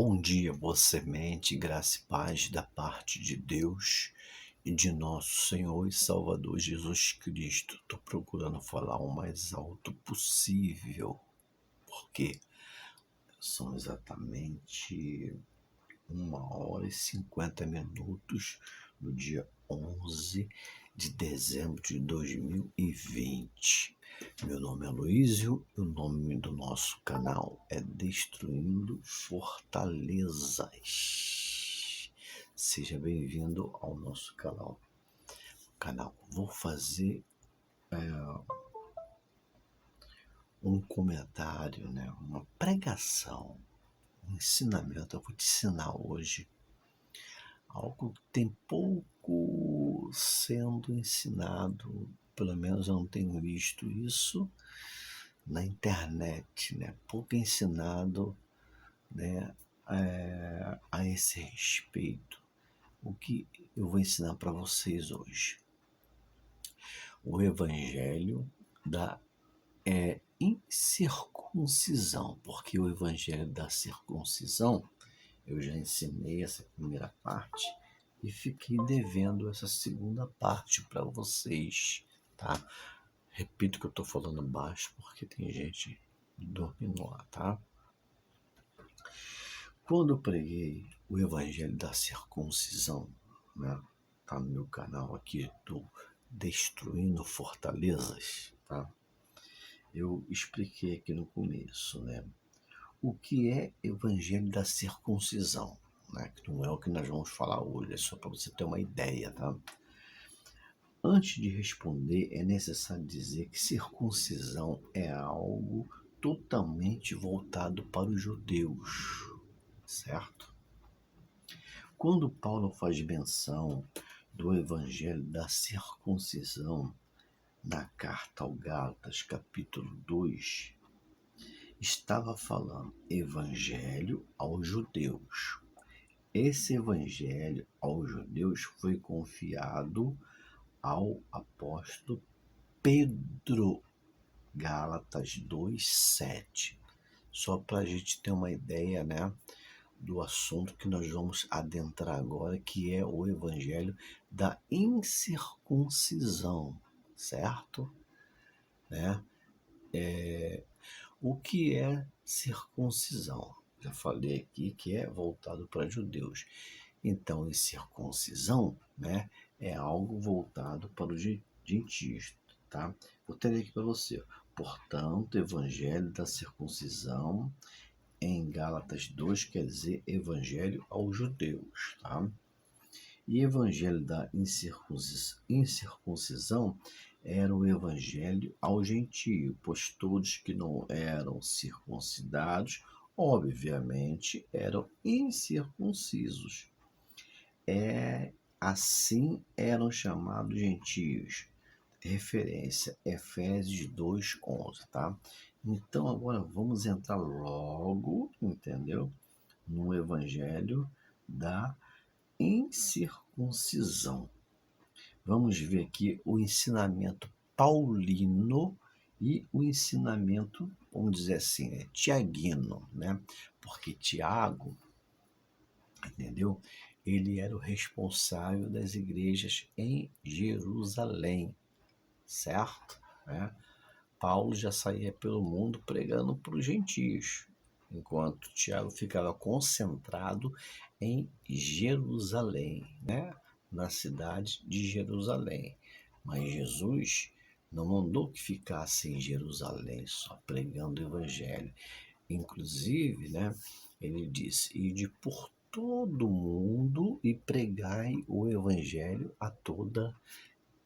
Bom dia, boa semente, graça e paz da parte de Deus e de nosso Senhor e Salvador Jesus Cristo. Estou procurando falar o mais alto possível, porque são exatamente 1h50 no dia 11 de dezembro de 2020. Meu nome é Luísio e o nome do nosso canal é Destruindo Fortalezas. Seja bem-vindo ao nosso canal. Vou fazer um comentário, né? Uma pregação, um ensinamento. Eu vou te ensinar hoje algo que tem pouco sendo ensinado, pelo menos eu não tenho visto isso na internet, né? Pouco ensinado, né, a esse respeito. O que eu vou ensinar para vocês hoje? O Evangelho da incircuncisão, porque o Evangelho da circuncisão eu já ensinei essa primeira parte e fiquei devendo essa segunda parte para vocês, tá? Repito que eu estou falando baixo porque tem gente dormindo lá, tá? Quando eu preguei o Evangelho da circuncisão, né? Tá no meu canal aqui do Destruindo Fortalezas, tá? Eu expliquei aqui no começo, né? O que é Evangelho da circuncisão, né? Que não é o que nós vamos falar hoje, é só para você ter uma ideia, tá? Antes de responder, é necessário dizer que circuncisão é algo totalmente voltado para os judeus, certo? Quando Paulo faz menção do Evangelho da circuncisão na carta aos Gálatas, capítulo 2, estava falando Evangelho aos judeus. Esse Evangelho aos judeus foi confiado ao apóstolo Pedro, Gálatas 2:7. Só para a gente ter uma ideia, né, do assunto que nós vamos adentrar agora, que é o Evangelho da incircuncisão, certo? Né? O que é circuncisão? Já falei aqui que é voltado para judeus. Então, incircuncisão, né, é algo voltado para os gentios, tá? Vou ter aqui para você. Portanto, Evangelho da circuncisão em Gálatas 2 quer dizer Evangelho aos judeus, tá? E Evangelho da incircuncisão era o Evangelho ao gentio, pois todos que não eram circuncidados, obviamente, eram incircuncisos. Assim eram chamados gentios. Referência, Efésios 2:11, tá? Então agora vamos entrar logo, entendeu? No Evangelho da incircuncisão. Vamos ver aqui o ensinamento paulino e o ensinamento, vamos dizer assim, tiaguino, né? Porque Tiago, entendeu? Ele era o responsável das igrejas em Jerusalém, certo? Né? Paulo já saía pelo mundo pregando para os gentios, enquanto Tiago ficava concentrado em Jerusalém, né? Na cidade de Jerusalém. Mas Jesus não mandou que ficasse em Jerusalém só pregando o evangelho. Inclusive, né, ele disse: ide por todo mundo e pregai o evangelho a toda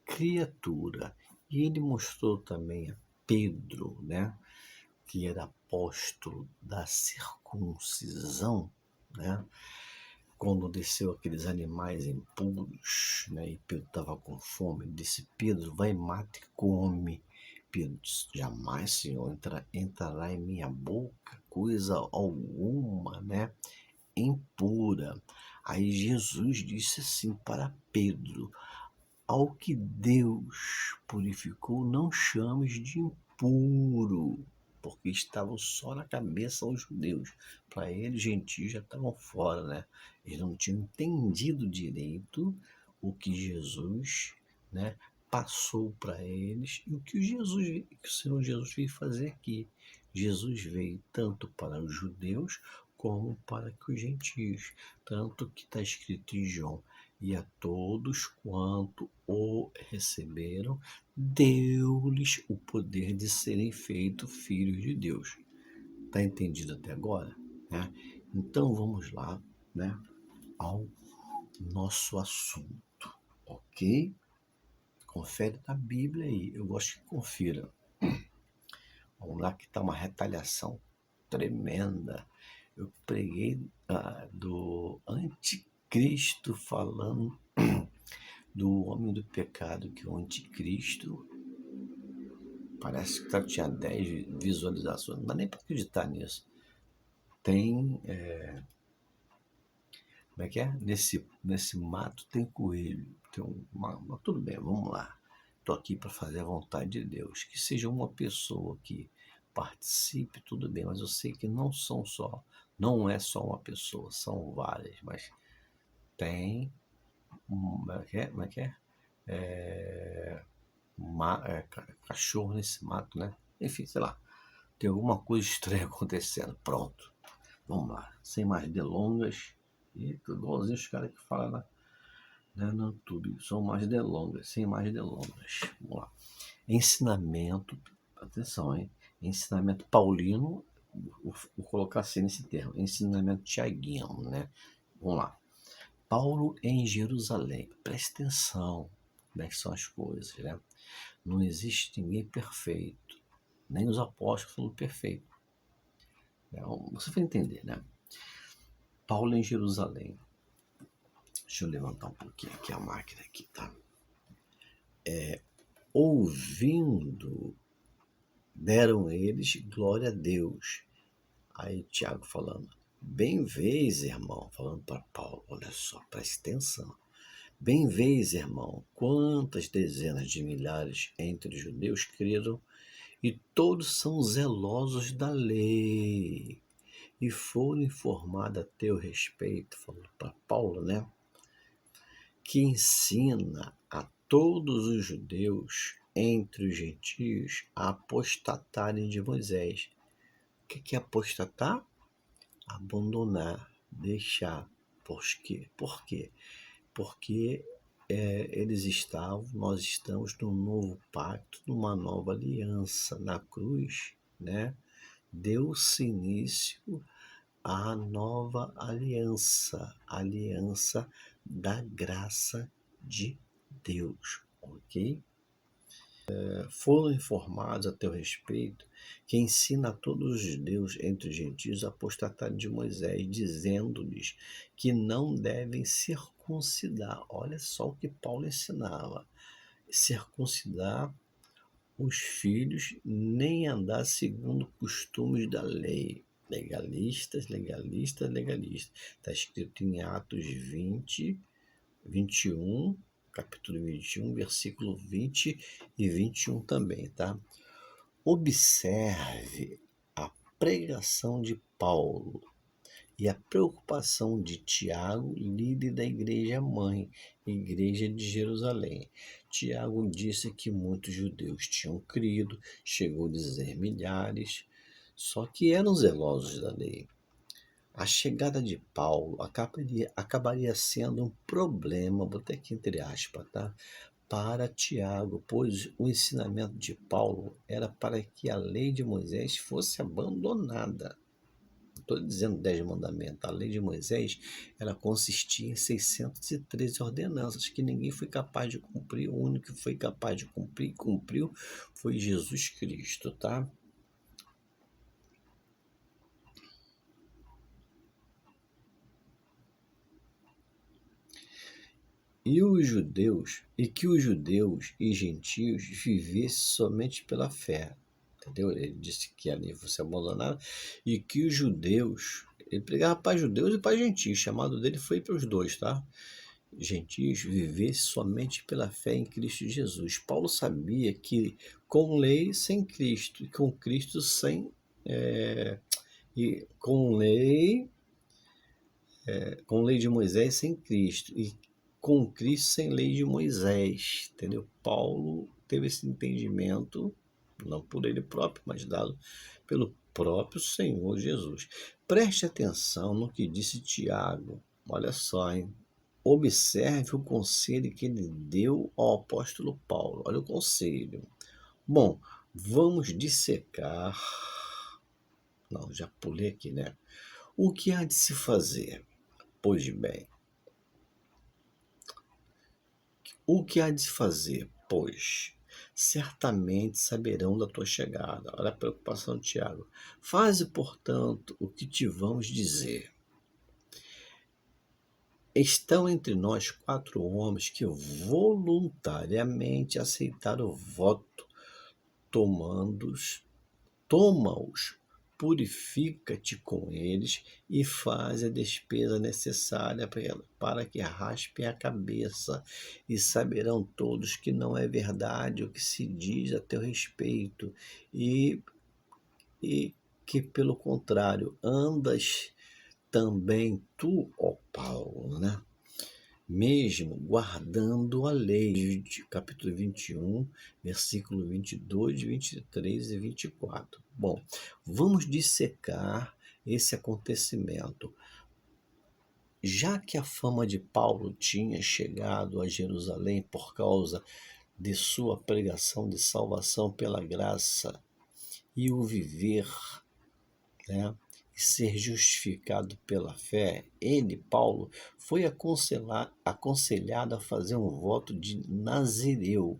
criatura. E ele mostrou também a Pedro, né, que era apóstolo da circuncisão, né, quando desceu aqueles animais impuros, né, e Pedro estava com fome, ele disse: Pedro, vai, mata e come. Pedro disse: jamais, Senhor, entrará em minha boca coisa alguma, né, impura. Aí Jesus disse assim para Pedro: ao que Deus purificou, não chames de impuro. porque estavam só na cabeça os judeus. Para eles, os gentios já estavam fora, né? Eles não tinham entendido direito o que Jesus, né, passou para eles e o que que o Senhor Jesus veio fazer aqui. Jesus veio tanto para os judeus como para os gentios, tanto que está escrito em João: e a todos quanto o receberam, deu-lhes o poder de serem feitos filhos de Deus. Está entendido até agora? Né? Então vamos lá, né, ao nosso assunto, ok? Confere na Bíblia aí, eu gosto que confira. Vamos lá que está uma retaliação tremenda. Eu preguei do anticristo, falando do homem do pecado, que o anticristo parece que tinha 10 visualizações. Não dá nem para acreditar nisso. Tem, como é que é? Nesse mato tem coelho. Tem mas tudo bem, vamos lá. Estou aqui para fazer a vontade de Deus. Que seja uma pessoa que participe, tudo bem, mas eu sei que não é só uma pessoa, são várias, mas tem, como é que é? Como é que é? Cachorro nesse mato, né? Enfim, sei lá, tem alguma coisa estranha acontecendo. Pronto, vamos lá, sem mais delongas. E tô igualzinho os caras que falam no YouTube, são mais delongas, sem mais delongas. Vamos lá. Ensinamento, atenção, hein? Ensinamento paulino, vou colocar assim nesse termo, ensinamento tiaguino, né? Vamos lá. Paulo em Jerusalém, presta atenção como é que são as coisas, né? Não existe ninguém perfeito, nem os apóstolos foram perfeitos. Você vai entender, né? Paulo em Jerusalém. Deixa eu levantar um pouquinho aqui a máquina aqui, tá? Ouvindo, deram eles glória a Deus. Aí Tiago falando: bem vês, irmão, falando para Paulo, olha só, preste atenção. Bem vês, irmão, quantas dezenas de milhares entre os judeus creram, e todos são zelosos da lei, e foram informados a teu respeito, falando para Paulo, né? Que ensina a todos os judeus entre os gentios a apostatarem de Moisés. O que é apostatar? Abandonar, deixar. Por quê? Porque nós estamos num novo pacto, numa nova aliança. Na cruz, né, deu-se início à nova aliança, aliança da graça de Deus, ok? Foram informados a teu respeito, que ensina a todos os judeus entre os gentios a apostatarem de Moisés, dizendo-lhes que não devem circuncidar. Olha só o que Paulo ensinava: circuncidar os filhos, nem andar segundo costumes da lei. Legalistas, legalistas, legalistas. Está escrito em Atos 21, capítulo 21, versículo 20 e 21 também, tá? Observe a pregação de Paulo e a preocupação de Tiago, líder da igreja mãe, igreja de Jerusalém. Tiago disse que muitos judeus tinham crido, chegou a dizer milhares, só que eram zelosos da lei. A chegada de Paulo acabaria sendo um problema, botei aqui entre aspas, tá? Para Tiago, pois o ensinamento de Paulo era para que a lei de Moisés fosse abandonada. Não estou dizendo 10 mandamentos. A lei de Moisés, ela consistia em 613 ordenanças que ninguém foi capaz de cumprir. O único que foi capaz de cumprir e cumpriu foi Jesus Cristo, tá? E que os judeus e gentios vivessem somente pela fé. Entendeu? Ele disse que ali fosse abandonado, e que os judeus, ele pregava para judeus e para gentios, o chamado dele foi para os dois, tá? Gentios vivessem somente pela fé em Cristo Jesus. Paulo sabia que com lei sem Cristo, e com Cristo sem e com lei de Moisés sem Cristo, e com Cristo sem lei de Moisés, entendeu? Paulo teve esse entendimento, não por ele próprio, mas dado pelo próprio Senhor Jesus. Preste atenção no que disse Tiago, olha só, hein? Observe o conselho que ele deu ao apóstolo Paulo, olha o conselho. Bom, vamos dissecar. Não, já pulei aqui, né? O que há de se fazer? Pois bem, o que há de se fazer? Pois, certamente saberão da tua chegada. Olha a preocupação de Tiago. Faze, portanto, o que te vamos dizer. Estão entre nós 4 homens que voluntariamente aceitaram o voto, toma-os, purifica-te com eles e faz a despesa necessária para que raspem a cabeça, e saberão todos que não é verdade o que se diz a teu respeito, e, e que, pelo contrário, andas também tu, ó Paulo, né? Mesmo guardando a lei, capítulo 21, versículo 22, 23 e 24. Bom, vamos dissecar esse acontecimento. Já que a fama de Paulo tinha chegado a Jerusalém por causa de sua pregação de salvação pela graça e o viver, né, e ser justificado pela fé, ele, Paulo, foi aconselhado a fazer um voto de Nazireu.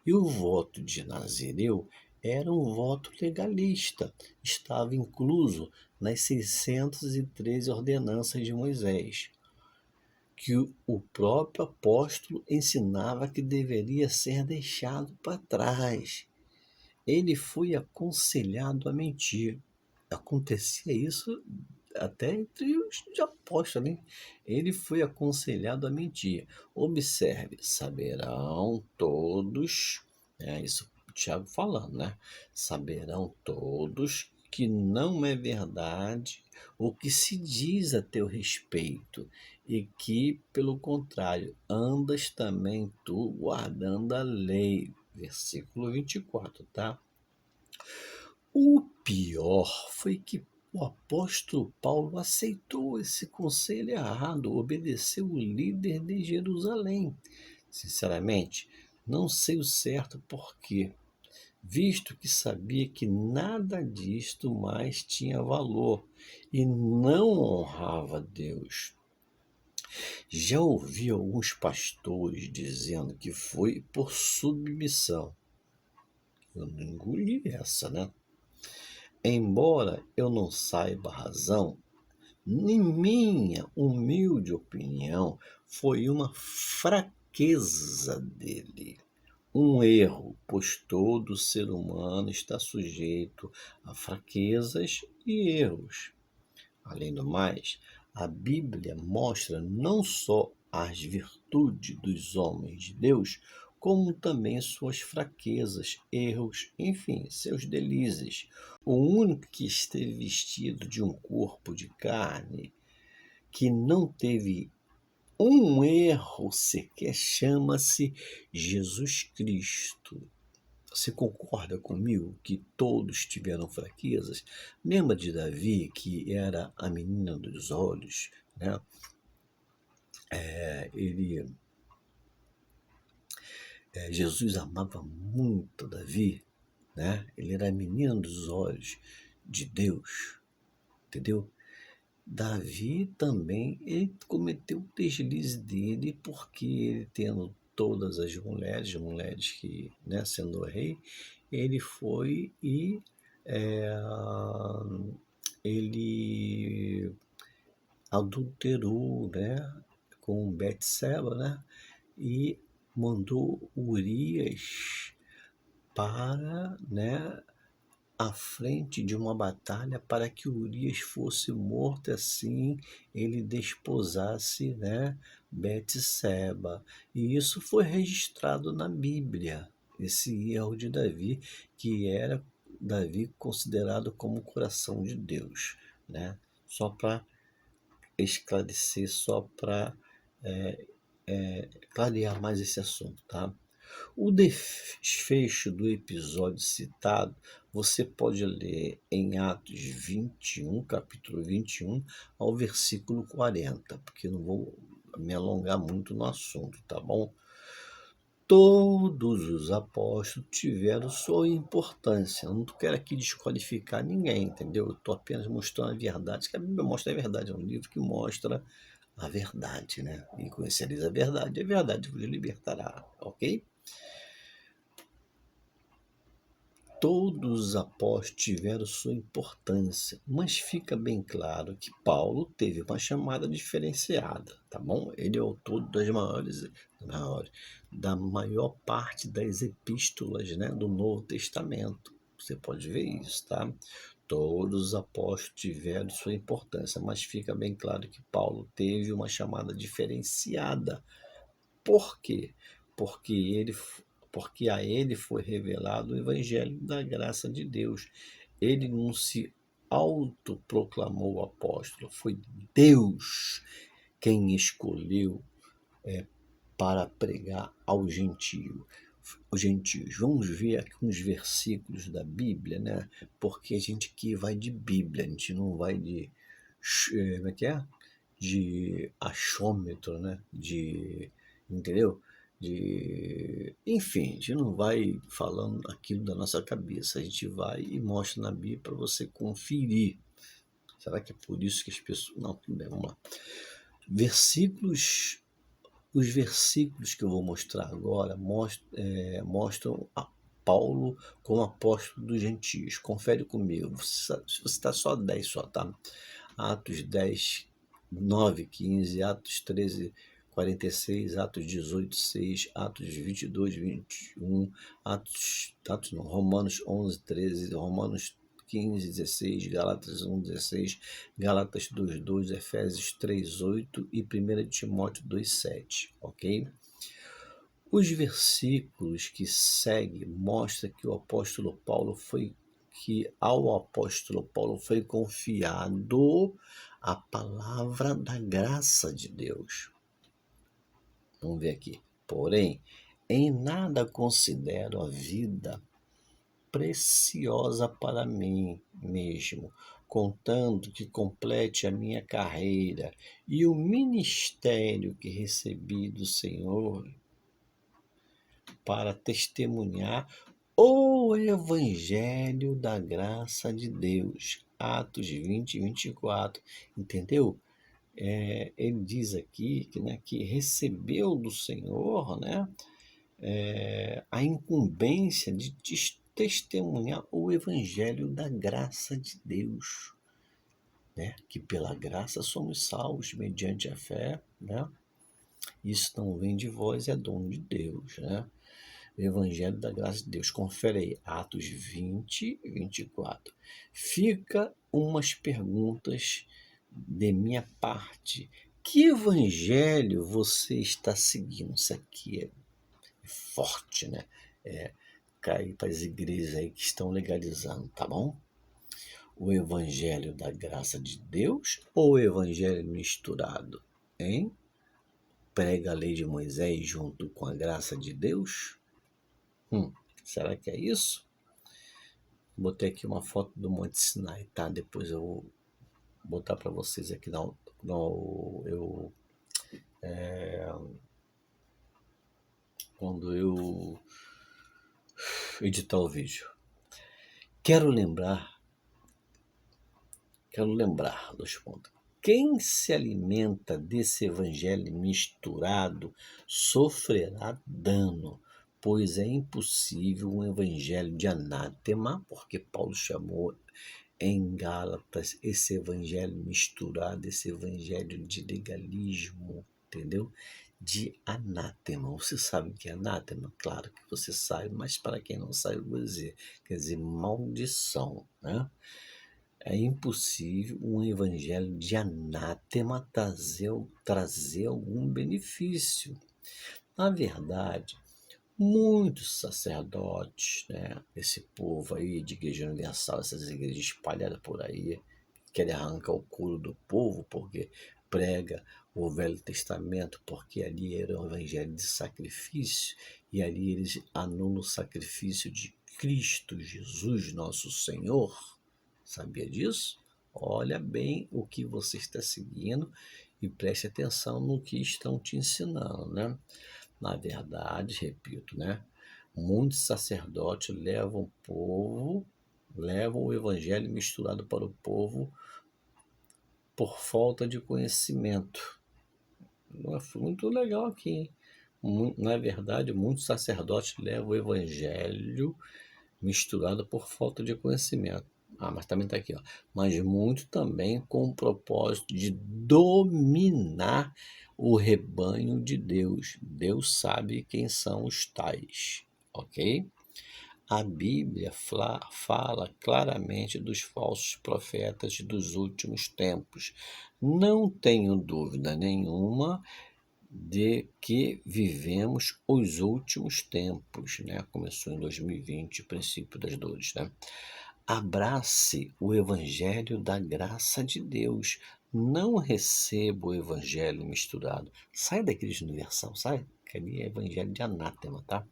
E o voto de Nazireu era um voto legalista, estava incluso nas 613 ordenanças de Moisés, que o próprio apóstolo ensinava que deveria ser deixado para trás. Ele foi aconselhado a mentir. Acontecia isso até entre os apóstolos, hein? Ele foi aconselhado a mentir. Observe, saberão todos, isso o Tiago falando, né? Saberão todos que não é verdade o que se diz a teu respeito, e que, pelo contrário, andas também tu guardando a lei. Versículo 24, tá? O pior foi que o apóstolo Paulo aceitou esse conselho errado, obedeceu o líder de Jerusalém. Sinceramente, não sei o certo porquê, visto que sabia que nada disto mais tinha valor e não honrava Deus. Já ouvi alguns pastores dizendo que foi por submissão. Eu não engoli essa, né? Embora eu não saiba a razão, em minha humilde opinião, foi uma fraqueza dele, um erro, pois todo ser humano está sujeito a fraquezas e erros. Além do mais, a Bíblia mostra não só as virtudes dos homens de Deus, como também suas fraquezas, erros, enfim, seus delícias. O único que esteve vestido de um corpo de carne, que não teve um erro sequer, chama-se Jesus Cristo. Você concorda comigo que todos tiveram fraquezas? Lembra de Davi, que era a menina dos olhos, né? Ele, Jesus amava muito Davi, né? Ele era a menina dos olhos de Deus, entendeu? Davi também, ele cometeu o deslize dele, porque ele tendo todas as mulheres que, né, sendo rei, ele foi e é, ele adulterou, né, com Betseba, né, e mandou Urias para, né, à frente de uma batalha, para que Urias fosse morto, assim ele desposasse, né, Betseba. E isso foi registrado na Bíblia, esse erro de Davi, que era Davi considerado como o coração de Deus, né? Só para esclarecer, só para clarear mais esse assunto, tá? O desfecho do episódio citado você pode ler em Atos 21, capítulo 21, ao versículo 40, porque eu não vou me alongar muito no assunto, tá bom? Todos os apóstolos tiveram sua importância. Eu não quero aqui desqualificar ninguém, entendeu? Eu estou apenas mostrando a verdade, que a Bíblia mostra a verdade, é um livro que mostra a verdade, né? E conhecereis a verdade vos libertará, ok? Todos os apóstolos tiveram sua importância, mas fica bem claro que Paulo teve uma chamada diferenciada, tá bom? Ele é o autor da maior parte das epístolas, né, do Novo Testamento. Você pode ver isso, tá? Todos os apóstolos tiveram sua importância, mas fica bem claro que Paulo teve uma chamada diferenciada. Por quê? Porque ele porque a ele foi revelado o evangelho da graça de Deus. Ele não se autoproclamou apóstolo, foi Deus quem escolheu para pregar aos gentios. Os gentios. Vamos ver aqui uns versículos da Bíblia, né? Porque a gente aqui vai de Bíblia, a gente não vai de como é que é? De achômetro, né? Entendeu? Enfim, a gente não vai falando aquilo da nossa cabeça, a gente vai e mostra na Bíblia para você conferir. Será que é por isso que as pessoas. Não, tudo bem, vamos lá. Os versículos que eu vou mostrar agora mostram a Paulo como apóstolo dos gentios. Confere comigo. Você está só 10 só, tá? Atos 10, 9, 15, Atos 13, 46, Atos 18, 6, Atos 22, 21, Romanos 11, 13, Romanos 15, 16, Gálatas 1, 16, Gálatas 2, 2, Efésios 3, 8 e 1 Timóteo 2, 7, ok? Os versículos que seguem mostram que ao apóstolo Paulo foi confiado a palavra da graça de Deus. Vamos ver aqui. Porém, em nada considero a vida preciosa para mim mesmo, contando que complete a minha carreira e o ministério que recebi do Senhor para testemunhar o evangelho da graça de Deus. Atos 20 e 24, entendeu? Ele diz aqui que recebeu do Senhor, né, a incumbência de testemunhar o evangelho da graça de Deus, né? Que pela graça somos salvos mediante a fé, né? Isso não vem de vós, é dom de Deus, né? O evangelho da graça de Deus. Confere aí, Atos 20 e 24. Fica umas perguntas de minha parte. Que evangelho você está seguindo? Isso aqui é forte, né? Cai para as igrejas aí que estão legalizando, tá bom? O evangelho da graça de Deus ou o evangelho misturado, hein? Prega a lei de Moisés junto com a graça de Deus? Será que é isso? Botei aqui uma foto do Monte Sinai, tá? Depois eu vou botar para vocês aqui quando eu editar o vídeo. Quero lembrar, dois pontos. Quem se alimenta desse evangelho misturado sofrerá dano, pois é impossível um evangelho de anátema, porque Paulo chamou em Gálatas esse evangelho misturado, esse evangelho de legalismo, entendeu? De anátema. Você sabe o que é anátema? Claro que você sabe, mas para quem não sabe, eu vou dizer. Quer dizer, maldição, né? É impossível um evangelho de anátema trazer algum benefício. Na verdade, Muitos sacerdotes, né, esse povo aí de Igreja Universal, essas igrejas espalhadas por aí, querem arrancar o couro do povo porque prega o Velho Testamento, porque ali era o evangelho de sacrifício e ali eles anulam o sacrifício de Cristo Jesus, nosso Senhor. Sabia disso? Olha bem o que você está seguindo e preste atenção no que estão te ensinando, né? Na verdade, repito, né? Muitos sacerdotes levam o evangelho misturado para o povo por falta de conhecimento. Foi muito legal aqui, hein? Na verdade, muitos sacerdotes levam o evangelho misturado por falta de conhecimento. Ah, mas também está aqui, ó. Mas muito também com o propósito de dominar o rebanho de Deus. Deus sabe quem são os tais, ok? A Bíblia fala claramente dos falsos profetas dos últimos tempos. Não tenho dúvida nenhuma de que vivemos os últimos tempos, né? Começou em 2020, o princípio das dores, né? Abrace o evangelho da graça de Deus. Não receba o evangelho misturado. Sai da igreja universal, sai, que ali é evangelho de anátema, tá?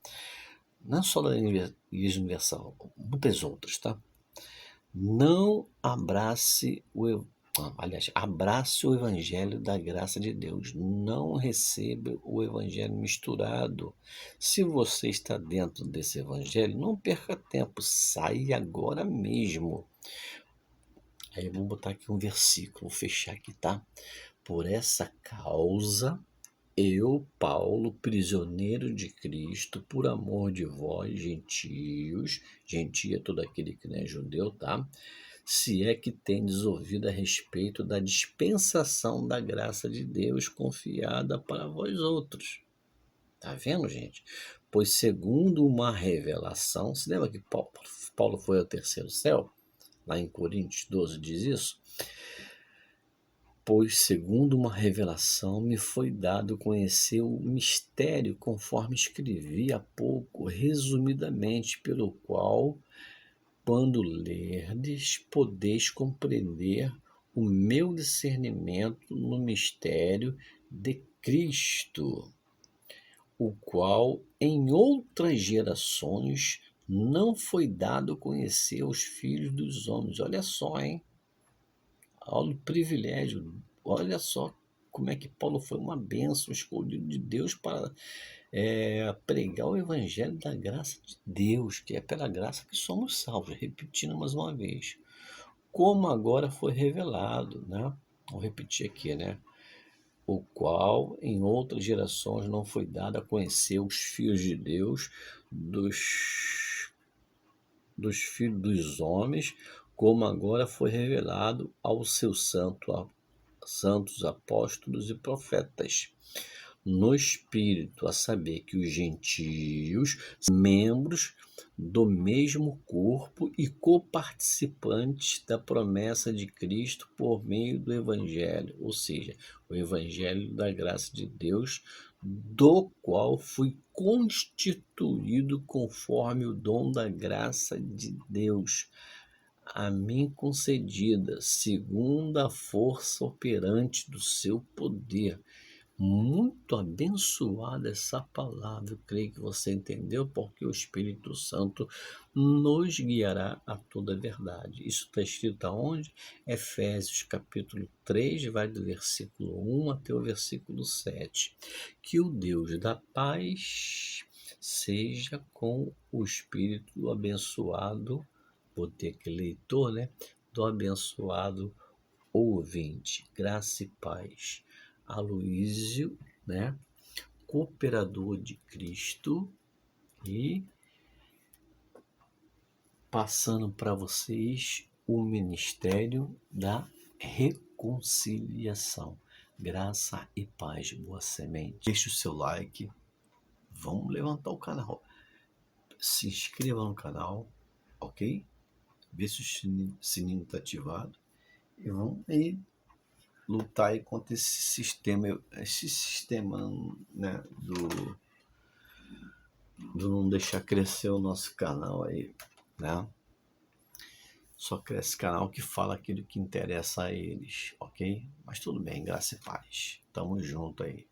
Não só da igreja universal, muitas outras, tá? Não abrace abrace o evangelho da graça de Deus. Não receba o evangelho misturado. Se você está dentro desse evangelho, não perca tempo, saia agora mesmo. Aí eu vou botar aqui um versículo, vou fechar aqui, tá? Por essa causa, eu, Paulo, prisioneiro de Cristo, por amor de vós, gentios, gentio é todo aquele que não é judeu, tá? Se é que tendes ouvido a respeito da dispensação da graça de Deus confiada para vós outros. Tá vendo, gente? Pois segundo uma revelação, se lembra que Paulo foi ao terceiro céu? Lá em Coríntios 12 diz isso? Pois, segundo uma revelação, me foi dado conhecer o mistério, conforme escrevi há pouco, resumidamente, pelo qual, quando lerdes, podeis compreender o meu discernimento no mistério de Cristo, o qual em outras gerações não foi dado conhecer aos filhos dos homens. Olha só, hein? Olha o privilégio, olha só como é que Paulo foi uma bênção, escolhido de Deus para pregar o evangelho da graça de Deus, que é pela graça que somos salvos. Repetindo mais uma vez, como agora foi revelado, né? Vou repetir aqui, né? O qual em outras gerações não foi dado a conhecer os filhos de Deus, dos filhos dos homens, como agora foi revelado aos seus santos apóstolos e profetas, no Espírito, a saber que os gentios são membros do mesmo corpo e coparticipantes da promessa de Cristo por meio do Evangelho, ou seja, o Evangelho da graça de Deus, do qual fui constituído conforme o dom da graça de Deus a mim concedida, segundo a força operante do seu poder. Muito abençoada essa palavra, eu creio que você entendeu, porque o Espírito Santo nos guiará a toda a verdade. Isso está escrito aonde? Efésios capítulo 3, vai do versículo 1 até o versículo 7. Que o Deus da paz seja com o Espírito do abençoado, vou ter que leitor, né? Do abençoado ouvinte. Graça e paz. Aloísio, né? Cooperador de Cristo, e passando para vocês o ministério da reconciliação. Graça e paz, boa semente. Deixe o seu like, vamos levantar o canal. Se inscreva no canal, ok? Vê se o sininho está ativado e vamos aí lutar aí contra esse sistema, né, não deixar crescer o nosso canal aí, né? Só cresce canal que fala aquilo que interessa a eles, ok? Mas tudo bem, graça e paz. Tamo junto aí.